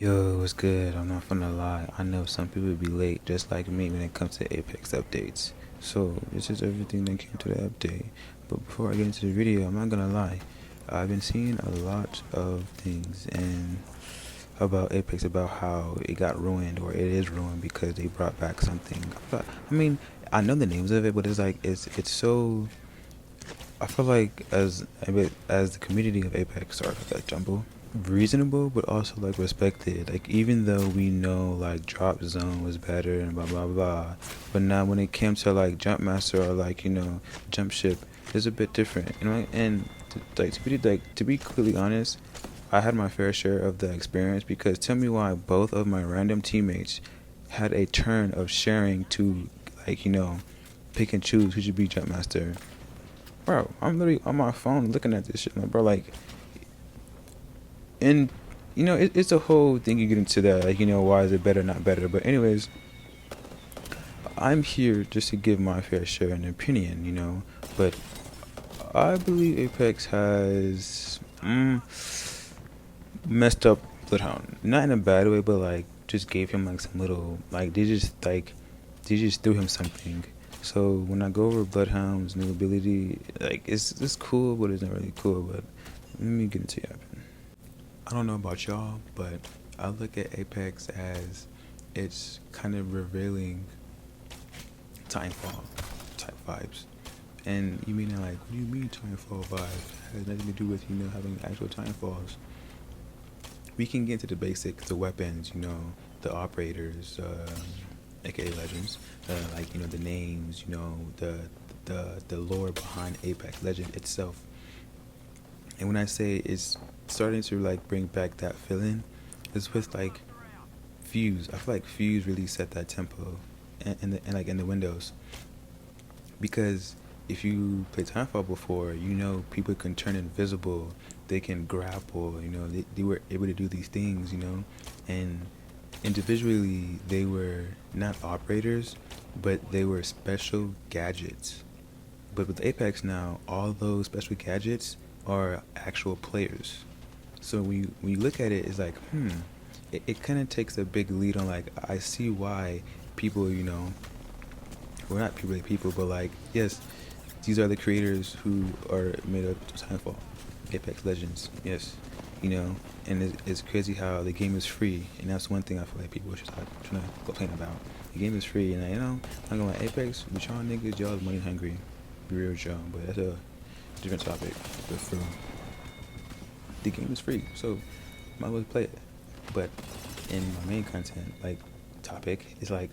Yo, what's good? I'm not gonna lie. I know some people be late, just like me, when it comes to Apex updates. So, this is everything that came to the update. But before I get into the video, I'm not gonna lie. I've been seeing a lot of things and about Apex, about how it got ruined or it is ruined because they brought back something. I mean, I know the names of it, but it's so. I feel like as the community of Apex or like Jumbo, reasonable but also like respected. Like even though we know like Drop Zone was better and blah blah blah, but now when it came to like Jump Master or like Jump Ship, it's a bit different. And to be completely honest, I had my fair share of the experience because tell me why both of my random teammates had a turn of sharing to like pick and choose who should be Jump Master. Bro, I'm literally on my phone looking at this shit, like, bro. Like, and it's a whole thing you get into that, like, why is it better, not better. But anyways, I'm here just to give my fair share and opinion, But I believe Apex has messed up Bloodhound, not in a bad way, but like just gave him like some little like they just threw him something. So when I go over Bloodhound's new ability, like it's cool, but it's not really cool. But let me get into it. I don't know about y'all, but I look at Apex as it's kind of revealing Timefall type vibes. And you mean like, what do you mean Timefall vibes? It has nothing to do with having actual Timefalls. We can get into the basics, the weapons, the operators, aka legends, like the names, the lore behind Apex Legend itself. And when I say it's starting to like bring back that feeling, it's with like Fuse. I feel like Fuse really set that tempo, in the windows, because if you play Timefall before, people can turn invisible, they can grapple, they were able to do these things, and individually they were not operators, but they were special gadgets. But with Apex now, all those special gadgets are actual players. So when you look at it, it's like, it kind of takes a big lead on like, I see why people, well, not really people, but like, yes, these are the creators who are made up of Timefall, Apex Legends, yes, and it's crazy how the game is free, and that's one thing I feel like people should start trying to complain about. The game is free, and I'm gonna like Apex, but y'all niggas, y'all is money hungry, be real with y'all, but that's a different topic. But for the game is free, so might as well play it. But in my main content, like topic, is like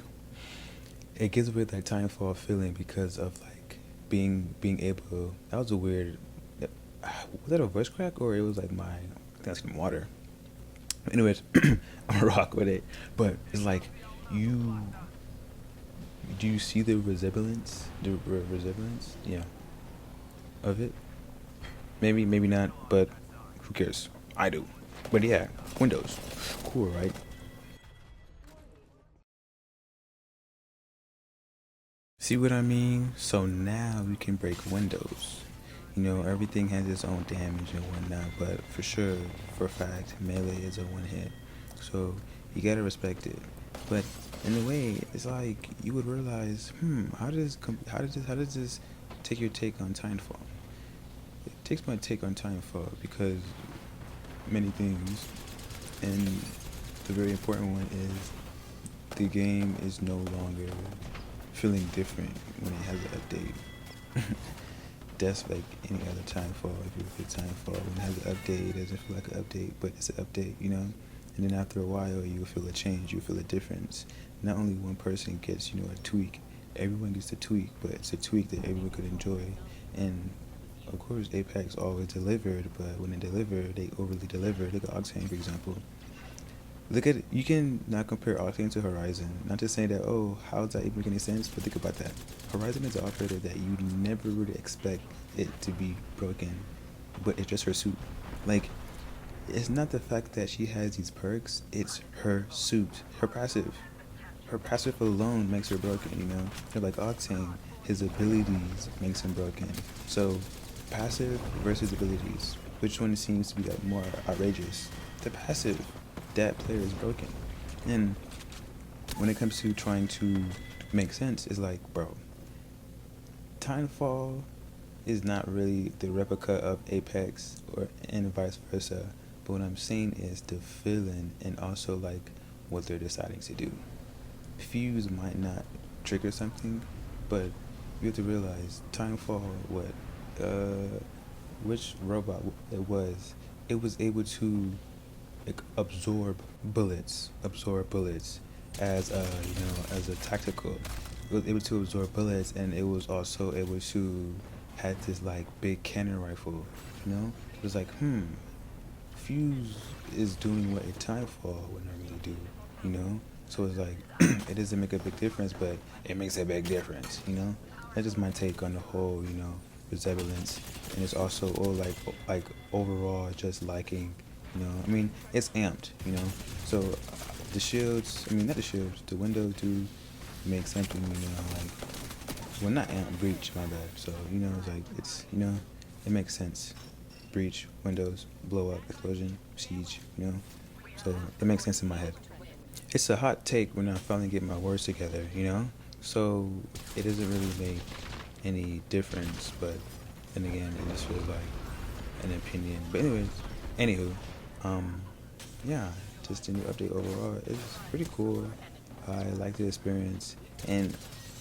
it gives away that Timefall feeling because of like being able. That was a weird. Was that a voice crack or it was like I think I was getting water. Anyways, I'm gonna rock with it. But it's like you. Do you see the resemblance? Yeah, of it. Maybe not, but who cares? I do. But yeah, Windows. Cool, right? See what I mean? So now we can break windows. Everything has its own damage and whatnot, but for sure, for a fact, melee is a one hit. So you gotta respect it. But in a way, it's like you would realize, how does this take your take on Timefall? It takes my take on Timefall because many things, and the very important one is the game is no longer feeling different when it has an update. That's like any other Timefall. If you look at Timefall, when it has an update, it doesn't feel like an update, but it's an update. And then after a while, you will feel a change, you will feel a difference. Not only one person gets, a tweak, everyone gets a tweak, but it's a tweak that everyone could enjoy. And of course, Apex always delivered, but when they deliver, they overly deliver. Look at Octane, for example. You can not compare Octane to Horizon. Not to say that, oh, how does that even make any sense? But think about that. Horizon is an operator that you never really expect it to be broken, but it's just her suit. Like, it's not the fact that she has these perks, it's her suit, her passive. Her passive alone makes her broken. Like Octane, his abilities makes him broken. So, passive versus abilities. Which one seems to be like more outrageous? The passive. that player is broken. And when it comes to trying to make sense, it's like, bro, Titanfall is not really the replica of Apex or and vice versa. But what I'm saying is the feeling and also like what they're deciding to do. Fuse might not trigger something, but you have to realize Titanfall, what, uh, which robot it was able to like absorb bullets as as a tactical. It was able to absorb bullets, and it was also able to had this like big cannon rifle. It was like Fuse is doing what a Timefall would normally do. You know, so it's like it doesn't make a big difference, but it makes a big difference. That's just my take on the whole resemblance, and it's also all like overall just liking. I mean, it's amped. So the shields. I mean, not the shields. The windows do make something. Like well, not amp breach. My bad. So it's like it makes sense. Breach, windows, blow up, explosion, siege. So it makes sense in my head. It's a hot take when I finally get my words together. So it doesn't really make any difference, but then again, it just feels like an opinion. But anyways, anywho, um, yeah, just a new update overall. It's pretty cool. I like the experience, and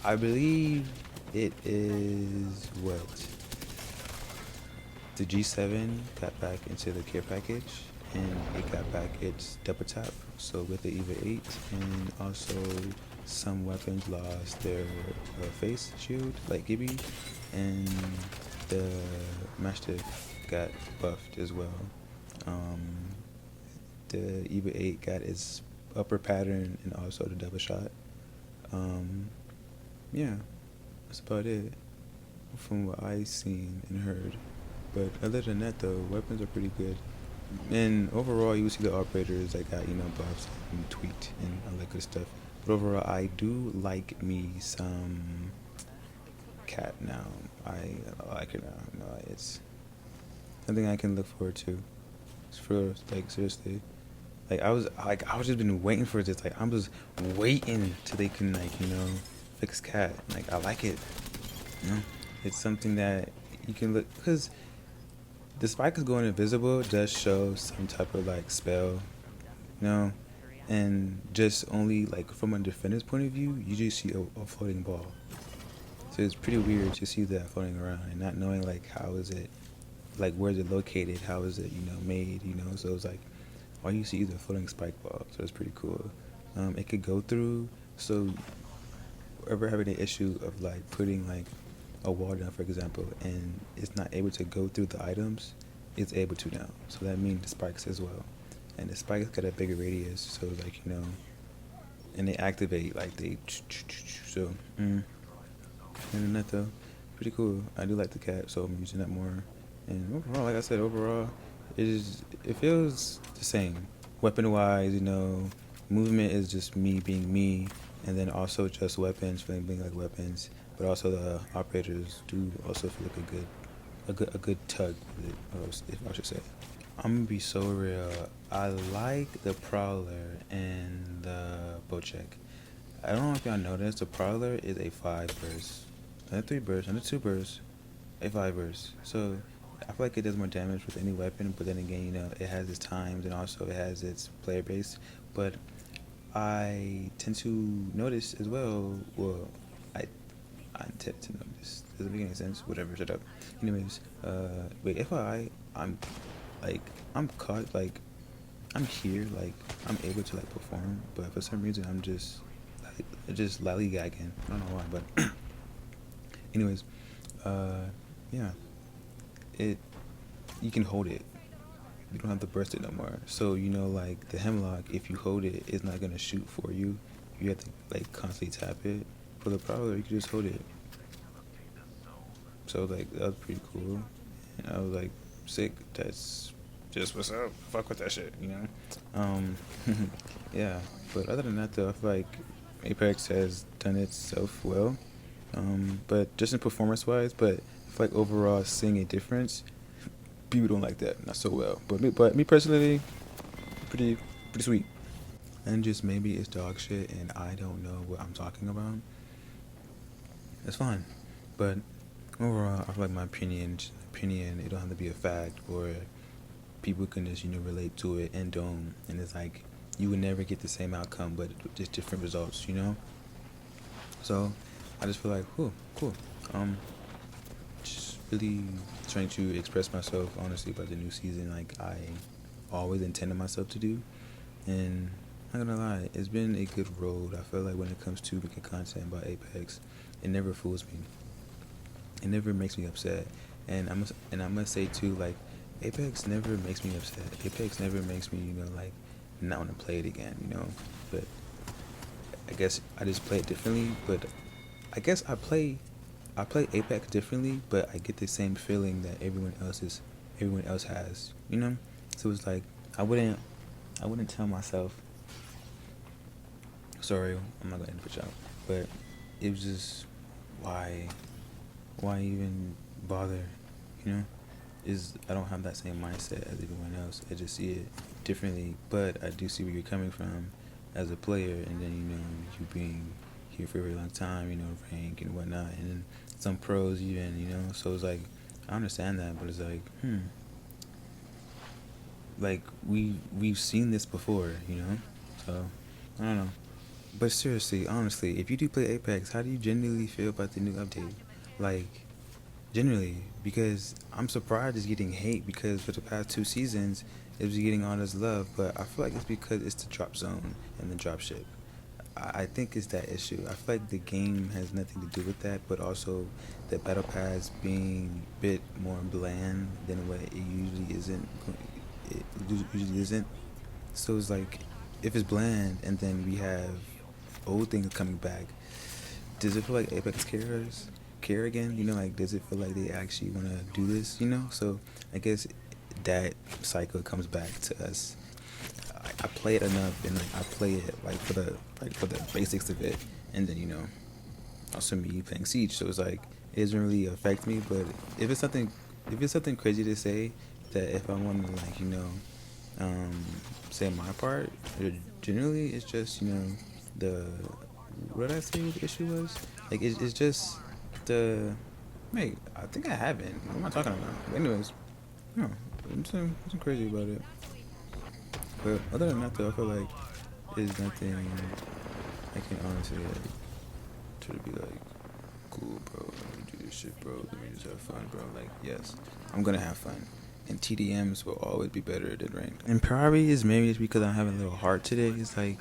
I believe it is what the G7 got back into the care package, and it got back its double tap. So with the EVA 8, and also some weapons lost their face shield, like Gibby, and the Mastiff got buffed as well. Um, the EVA 8 got its upper pattern and also the double shot. Um, yeah, that's about it from what I seen and heard. But other than that, though, weapons are pretty good. And overall, you see the operators that got buffs and tweaked and all that good stuff. But overall, I do like me some cat now. I like it now. It's something I can look forward to. It's for like seriously. I was just been waiting for this. I'm just waiting till they can fix cat. I like it. It's something that you can look because the spike is going invisible does show some type of spell, and just only from a defender's point of view, you just see a floating ball. So it's pretty weird to see that floating around and not knowing how is it, where is it located, how is it made, So it's all you see is a floating spike ball. So it's pretty cool. It could go through. So ever having an issue of putting a wall down, for example, and it's not able to go through the items, it's able to now. So that means the spikes as well. And the spikes got a bigger radius, so and they activate they so and that though, pretty cool. I do like the cat, so I'm using that more. And overall, like I said, it feels the same. Weapon wise, movement is just me being me, and then also just weapons feeling being weapons. But also the operators do also feel a good tug with it, if I should say. I'm gonna be so real. I like the Prowler and the Bocek. I don't know if y'all noticed, the Prowler is a 5 burst. Not a 3 burst, not a 2 burst, a 5 burst. So I feel like it does more damage with any weapon, but then again, it has its times and also it has its player base. But I tend to notice as well, I tend to notice. Doesn't make any sense. Whatever, shut up. Anyways, wait, I'm caught, I'm here, I'm able to perform, but for some reason I'm just lollygagging. I don't know why, but anyways, yeah, you can hold it. You don't have to burst it no more. So the Hemlock, if you hold it, it's not gonna shoot for you. You have to constantly tap it. For the Prowler, you can just hold it. So that was pretty cool. And I was sick. That's just what's up. Fuck with that shit, Yeah. But other than that, though, I feel like Apex has done itself well. But just in performance-wise, but I feel overall seeing a difference, people don't like that. Not so well. But me personally, pretty sweet. and just maybe it's dog shit and I don't know what I'm talking about, it's fine. But overall, I feel like my opinion, it don't have to be a fact, or people can just relate to it and don't, and it's like you would never get the same outcome, but just different results. So I just feel like cool. Um, just really trying to express myself honestly about the new season, like I always intended myself to do, and I'm not gonna lie, it's been a good road. I feel like when it comes to making content about Apex, it never fools me. It never makes me upset, and I must say too, like Apex never makes me upset. Apex never makes me like not want to play it again. But I guess I just play it differently. But I guess I play Apex differently, but I get the same feeling that everyone else has. So it's like I wouldn't I wouldn't tell myself. Sorry, I'm not gonna end it out. But it was just why why even bother? You know, is I don't have that same mindset as everyone else. I just see it differently, but I do see where you're coming from as a player, and then you being here for a very long time, rank and whatnot, and then some pros even. So it's like I understand that, but it's like we've seen this before. So I don't know. But seriously, honestly, if you do play Apex, how do you genuinely feel about the new update? Like, generally, because I'm surprised it's getting hate because for the past 2 seasons it was getting all this love, but I feel like it's because it's the drop zone and the drop ship. I think it's that issue. I feel like the game has nothing to do with that, but also the battle pass being a bit more bland than what it usually isn't. It usually isn't. So it's like if it's bland and then we have old things coming back, does it feel like Apex care again? Like does it feel like they actually want to do this? So I guess that cycle comes back to us. I play it enough, and like I play it for the basics of it, and then also me playing Siege. So it's like it doesn't really affect me. But if it's something crazy to say, that if I want to um, say my part, generally it's just the what did I say the issue was? Like it's just the wait. I think I haven't. What am I talking about? But anyways, no, I'm crazy about it. But other than that, though, I feel like there's nothing I can honestly try to be like, cool, bro. Let me do this shit, bro. Let me just have fun, bro. Like, yes, I'm gonna have fun. And TDMs will always be better than ranked. And probably is maybe it's because I'm having a little heart today. It's like,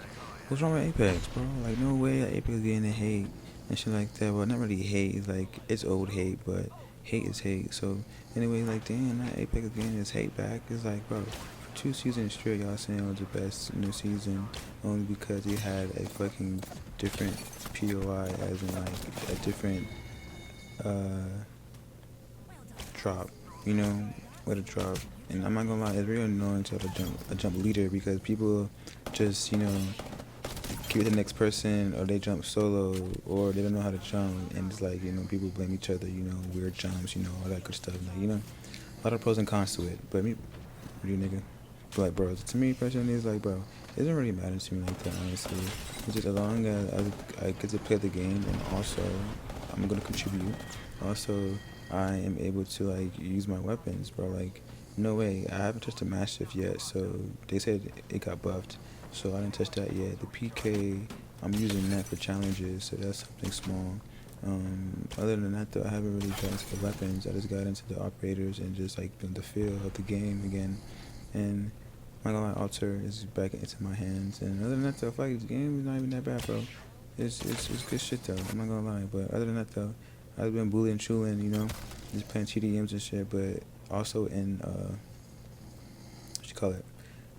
what's wrong with Apex, bro? Like, no way that Apex is getting the hate and shit like that. Well, not really hate. It's like, it's old hate, but hate is hate. So, anyway, like, damn, that Apex getting his hate back. It's like, bro, for 2 seasons straight, y'all saying it was the best new season only because it had a fucking different POI, as in, like, a different, drop, with a drop. And I'm not gonna lie, it's very annoying to have a jump leader because people just, give it to the next person, or they jump solo, or they don't know how to jump, and it's like, people blame each other, weird jumps, all that good stuff. Like, a lot of pros and cons to it. But me, you nigga. But like, bro, to me personally, it's like, bro, it doesn't really matter to me like that, honestly. It's just as long as I get to play the game, and also I'm gonna contribute. Also, I am able to like use my weapons, bro. Like, no way, I haven't touched a Mastiff yet, so they said it got buffed, so I didn't touch that yet. The PK, I'm using that for challenges, so that's something small. Other than that, though, I haven't really gotten into the weapons. I just got into the operators and just like the feel of the game again. And I'm not gonna lie, Alter is back into my hands. And other than that, though, I feel like the game is not even that bad, bro. It's good shit though. I'm not gonna lie, but other than that, though, I've been bullying, chulin, just playing TDMs and shit, but also in what you call it,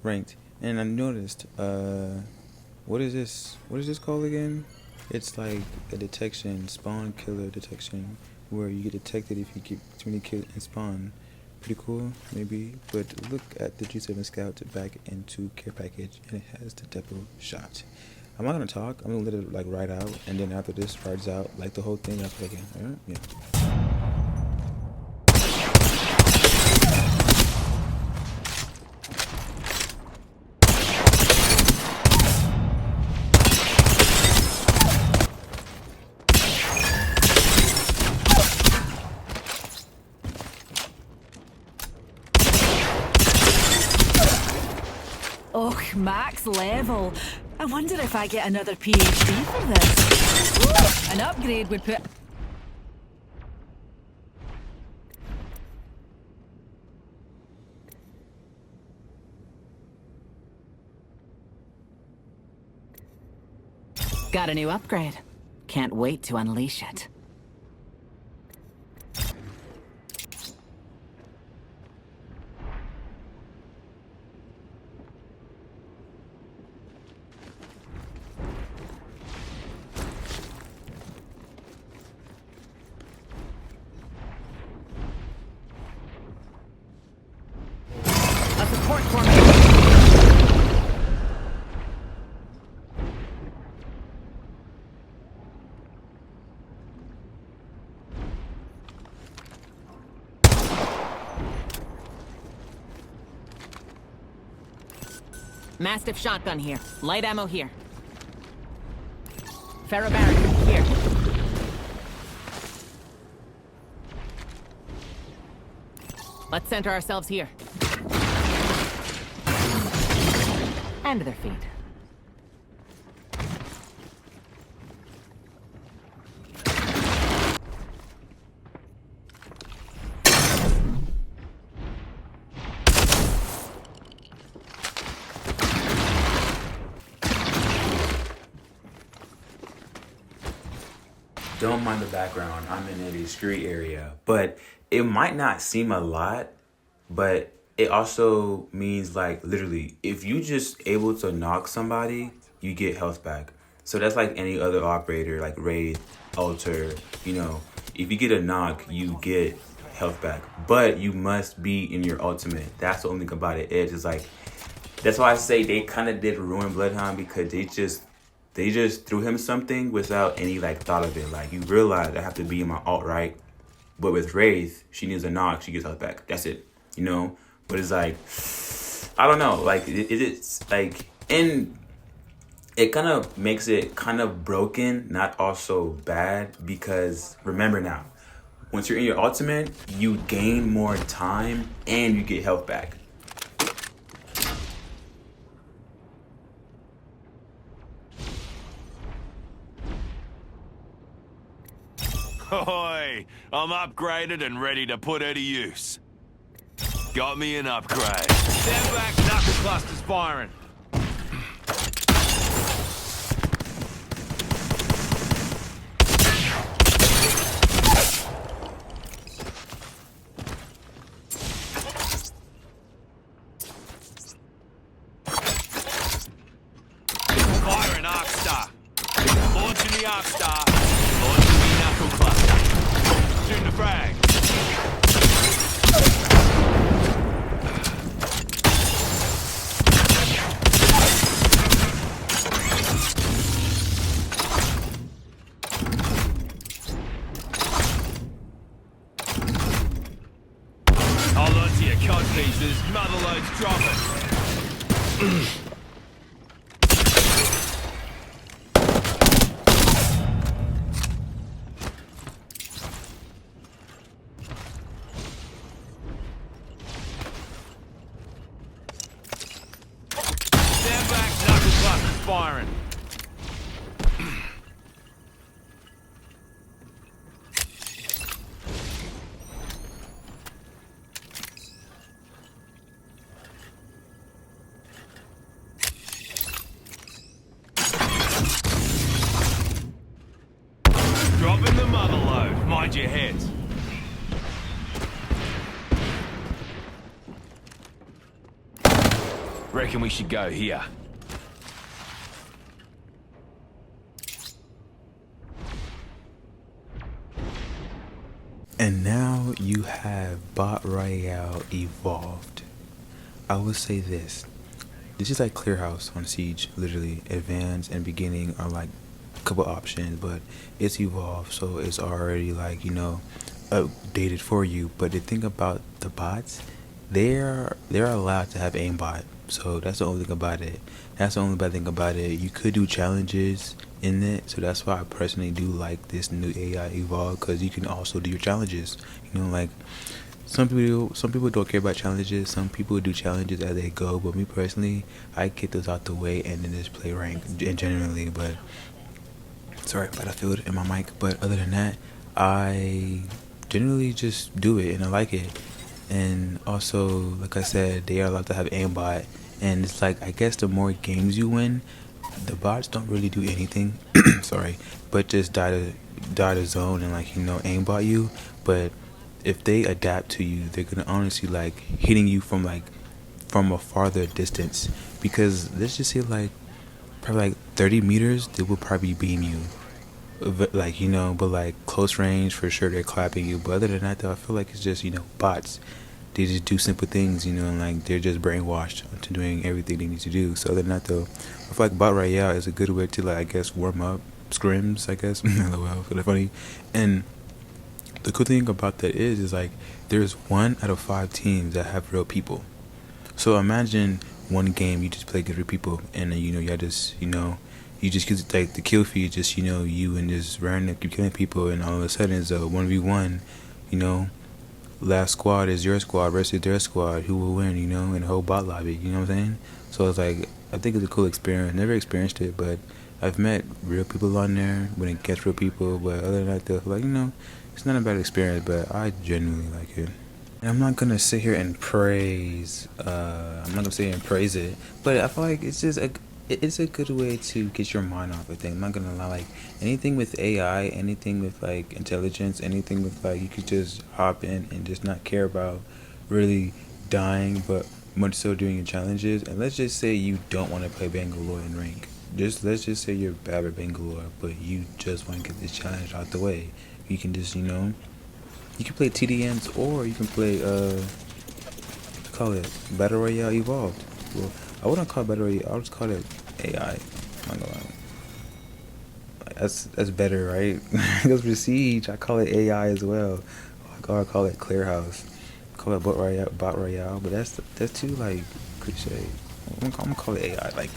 ranked. And I noticed, what is this? What is this called again? It's like a detection, spawn killer detection, where you get detected if you get too many kills in spawn. Pretty cool, maybe. But look at the G7 Scout back into care package, and it has the depot shot. I'm not gonna talk. I'm gonna let it like ride out, and then after this rides out, like the whole thing, after again. Alright, yeah. max level. I wonder if I get another PhD for this. Ooh, an upgrade would put... Got a new upgrade. Can't wait to unleash it. A support formation. Mastiff shotgun here. Light ammo here. Ferrobarrier here. Let's center ourselves here. And their feet. Don't mind the background. I'm in a discreet area, but it might not seem a lot, but it also means like literally if you just able to knock somebody, you get health back. So that's like any other operator, like raid, alter, you know, if you get a knock, you get health back, but you must be in your ultimate. That's the only thing about it. It's like, that's why I say they kind of did ruin Bloodhound, because they just threw him something without any like thought of it. Like, you realize I have to be in my alt, right? But with Wraith, she needs a knock, she gets health back. That's it, you know? But it's like, I don't know, like it's like, and it kind of makes it kind of broken, not also bad, because remember now, once you're in your ultimate, you gain more time and you get health back. Hoy, I'm upgraded and ready to put her to use. Got me an upgrade. Stand back, knuckle clusters firing. Firing arc star. Launching the arc star. Launching the knuckle cluster. Shooting the frag. Hold on to your cod pieces. Motherload's dropping. Stand back, knuckle clusters firing. Dropping the mother load. Mind your heads. Reckon we should go here. And now you have Bot Royale evolved. I will say this. This is like Clearhouse on Siege. Literally, advanced and beginning are like a couple options, but it's evolved, so it's already like, you know, updated for you. But the thing about the bots, they're allowed to have aimbot. So that's the only thing about it. That's the only bad thing about it. You could do challenges in it, so that's why I personally do like this new AI evolve, because you can also do your challenges. You know, like some people don't care about challenges. Some people do challenges as they go. But me personally, I get those out the way and then just play rank generally. But sorry, Battlefield in my mic. But other than that, I generally just do it and I like it. And also, like I said, they are allowed to have aimbot, and it's like I guess the more games you win, the bots don't really do anything. Sorry, but just die to zone and like aimbot you. But if they adapt to you, they're gonna honestly like hitting you from a farther distance. Because let's just say like probably like 30 meters, they will probably beam you. Like but like close range for sure they're clapping you. But other than that though, I feel like it's just bots. They just do simple things, and like they're just brainwashed into doing everything they need to do. So other than that though, I feel like bot royale is a good way to like I guess warm up scrims. I guess lol, feel funny. And the cool thing about that is like there's 1 out of 5 teams that have real people. So imagine one game you just play good with people, and then y'all just you just use like the kill feed, just you and just random keep killing people, and all of a sudden it's a 1v1. You know, last squad is your squad versus their squad. Who will win? In the whole bot lobby. You know what I'm saying? So it's like I think it's a cool experience. Never experienced it, but I've met real people on there when it gets real people. But other than that, though, like it's not a bad experience. But I genuinely like it. And I'm not gonna sit here and praise. I'm not gonna sit here and praise it, but I feel like it's a good way to get your mind off of things. I'm not gonna lie, like anything with AI, anything with like intelligence, anything with like you could just hop in and just not care about really dying, but much so doing your challenges. And let's just say you don't want to play Bangalore in rank. Let's just say you're bad at Bangalore, but you just want to get this challenge out the way. You can just you can play TDMs or you can play call it Battle Royale Evolved. Well, I wouldn't call it Battle Royale. I'll just call it AI. I'm not gonna lie. That's better, right? Because for Siege, I call it AI as well. I call it Clearhouse. Call it Bot Royale, but that's too like cliche. I'm gonna call it AI. Like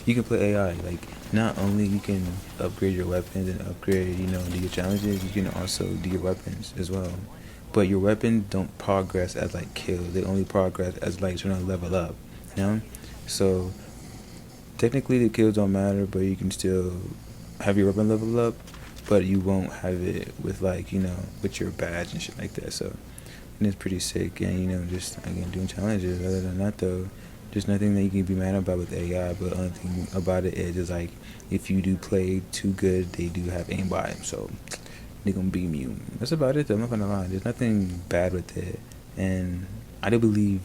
you can play AI. Like not only you can upgrade your weapons and upgrade do your challenges, you can also do your weapons as well. But your weapons don't progress as like kills. They only progress as like trying to level up. So technically the kills don't matter, but you can still have your weapon level up, but you won't have it with like with your badge and shit like that. So and it's pretty sick, and just again doing challenges. Other than that though, there's nothing that you can be mad about with AI, but the only thing about it is just like if you do play too good, they do have aimbot, so they gonna beam you. That's about it though. I'm not gonna lie. There's nothing bad with it, and I do believe.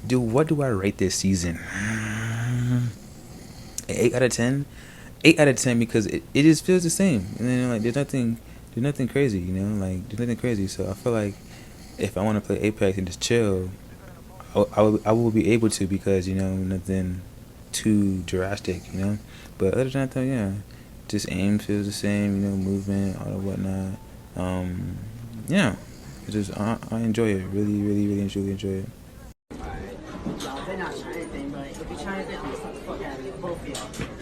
What do I rate this season? 8 out of 10. 8 out of 10 because it just feels the same, and then like there's nothing crazy, like there's nothing crazy. So I feel like if I want to play Apex and just chill, I will be able to because nothing too drastic, But other than that though, yeah, just aim feels the same, movement, all the whatnot. Yeah, it's just I enjoy it, really, really, really, truly enjoy it. Y'all, they're not trying anything, but if you're trying anything, I'm gonna slap the fuck out of you, both of y'all.